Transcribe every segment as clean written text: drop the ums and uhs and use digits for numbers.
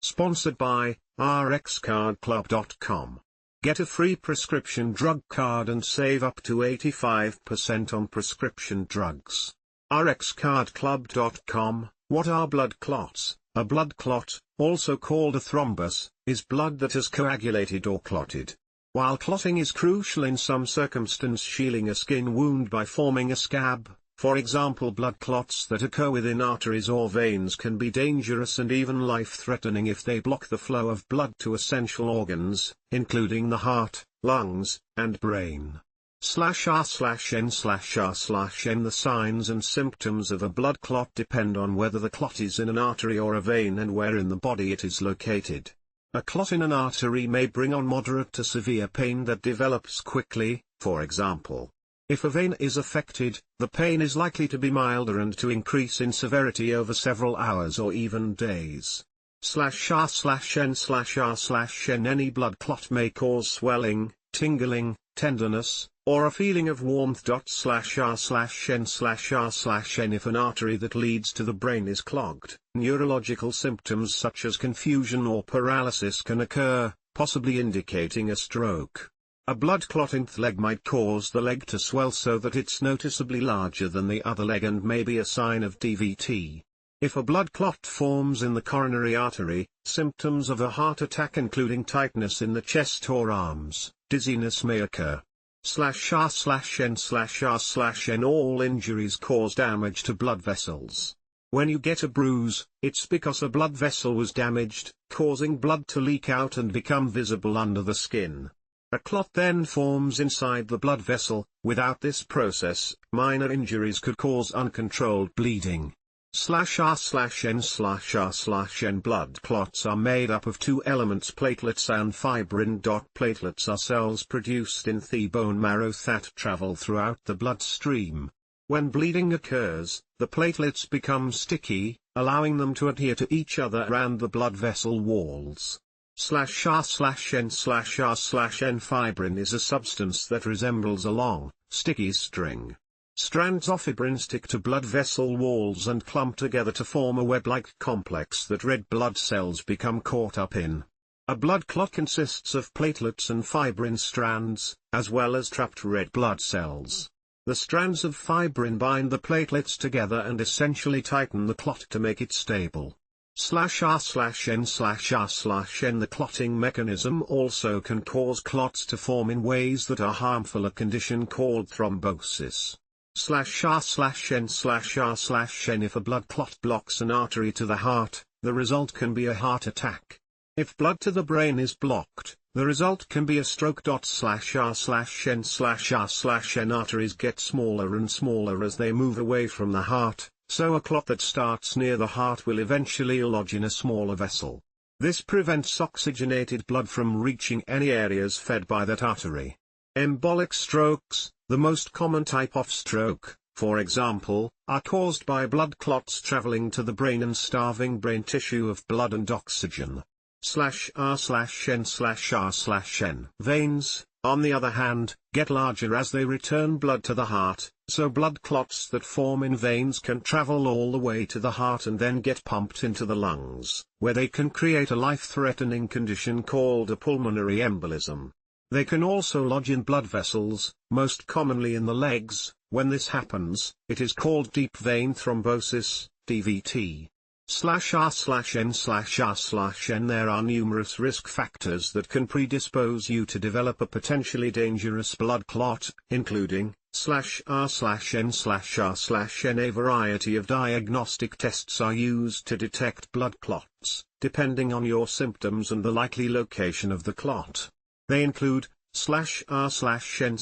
Sponsored by rxcardclub.com. Get a free prescription drug card and save up to 85% on prescription drugs. rxcardclub.com. What are blood clots? A blood clot, also called a thrombus, is blood that has coagulated or clotted. While clotting is crucial in some circumstances, healing a skin wound by forming a scab, for example blood clots that occur within arteries or veins can be dangerous and even life-threatening if they block the flow of blood to essential organs, including the heart, lungs, and brain. /r/n/r/n. The signs and symptoms of a blood clot depend on whether the clot is in an artery or a vein and where in the body it is located. A clot in an artery may bring on moderate to severe pain that develops quickly, for example. If a vein is affected, the pain is likely to be milder and to increase in severity over several hours or even days. /r/n/r/n. Any blood clot may cause swelling, tingling, tenderness, or a feeling of warmth. /r/n/r/n. If an artery that leads to the brain is clogged, neurological symptoms such as confusion or paralysis can occur, possibly indicating a stroke. A blood clot in the leg might cause the leg to swell so that it's noticeably larger than the other leg and may be a sign of DVT. If a blood clot forms in the coronary artery, symptoms of a heart attack including tightness in the chest or arms, dizziness may occur. /r/n/r/n. All injuries cause damage to blood vessels. When you get a bruise, it's because a blood vessel was damaged, causing blood to leak out and become visible under the skin. A clot then forms inside the blood vessel. Without this process, minor injuries could cause uncontrolled bleeding. /r/n/r/n. Blood clots are made up of two elements, platelets and fibrin. Platelets are cells produced in the bone marrow that travel throughout the bloodstream. When bleeding occurs, the platelets become sticky, allowing them to adhere to each other and the blood vessel walls. /r/n/r/n. Fibrin is a substance that resembles a long, sticky string. Strands of fibrin stick to blood vessel walls and clump together to form a web-like complex that red blood cells become caught up in. A blood clot consists of platelets and fibrin strands, as well as trapped red blood cells. The strands of fibrin bind the platelets together and essentially tighten the clot to make it stable. /r/n/r/n. The clotting mechanism also can cause clots to form in ways that are harmful, a condition called thrombosis. /r/n/r/n. If a blood clot blocks an artery to the heart, the result can be a heart attack. If blood to the brain is blocked, the result can be a stroke. /r/n/r/n. Arteries get smaller and smaller as they move away from the heart, so a clot that starts near the heart will eventually lodge in a smaller vessel. This prevents oxygenated blood from reaching any areas fed by that artery. Embolic strokes, the most common type of stroke, for example, are caused by blood clots traveling to the brain and starving brain tissue of blood and oxygen. /r/n/r/n. Veins, on the other hand, get larger as they return blood to the heart, so blood clots that form in veins can travel all the way to the heart and then get pumped into the lungs, where they can create a life-threatening condition called a pulmonary embolism. They can also lodge in blood vessels, most commonly in the legs. When this happens, it is called deep vein thrombosis, DVT. /r/n/r/n. There are numerous risk factors that can predispose you to develop a potentially dangerous blood clot, including /r/n/r/n. A variety of diagnostic tests are used to detect blood clots, depending on your symptoms and the likely location of the clot. They include /r/n/r/n.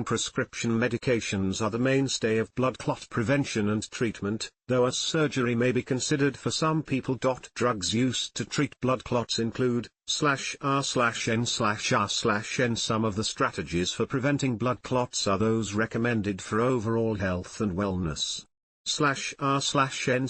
Prescription medications are the mainstay of blood clot prevention and treatment, though a surgery may be considered for some people. Drugs used to treat blood clots include /r/n/r/n. Some of the strategies for preventing blood clots are those recommended for overall health and wellness. /r/n/r/n.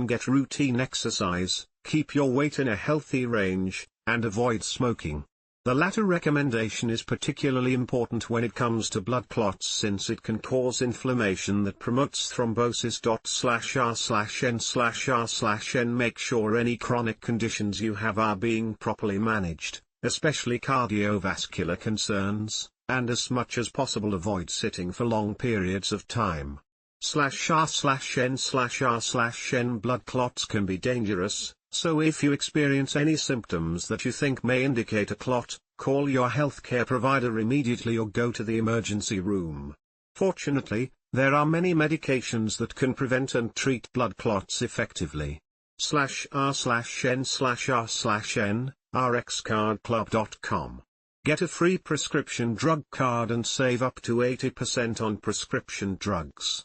Get routine exercise, keep your weight in a healthy range, and avoid smoking. The latter recommendation is particularly important when it comes to blood clots, since it can cause inflammation that promotes thrombosis. R/n/n. Make sure any chronic conditions you have are being properly managed, especially cardiovascular concerns, and as much as possible avoid sitting for long periods of time. R/n/n. Blood clots can be dangerous, so if you experience any symptoms that you think may indicate a clot, call your healthcare provider immediately or go to the emergency room. Fortunately, there are many medications that can prevent and treat blood clots effectively. /r/n/r/n, rxcardclub.com. Get a free prescription drug card and save up to 80% on prescription drugs.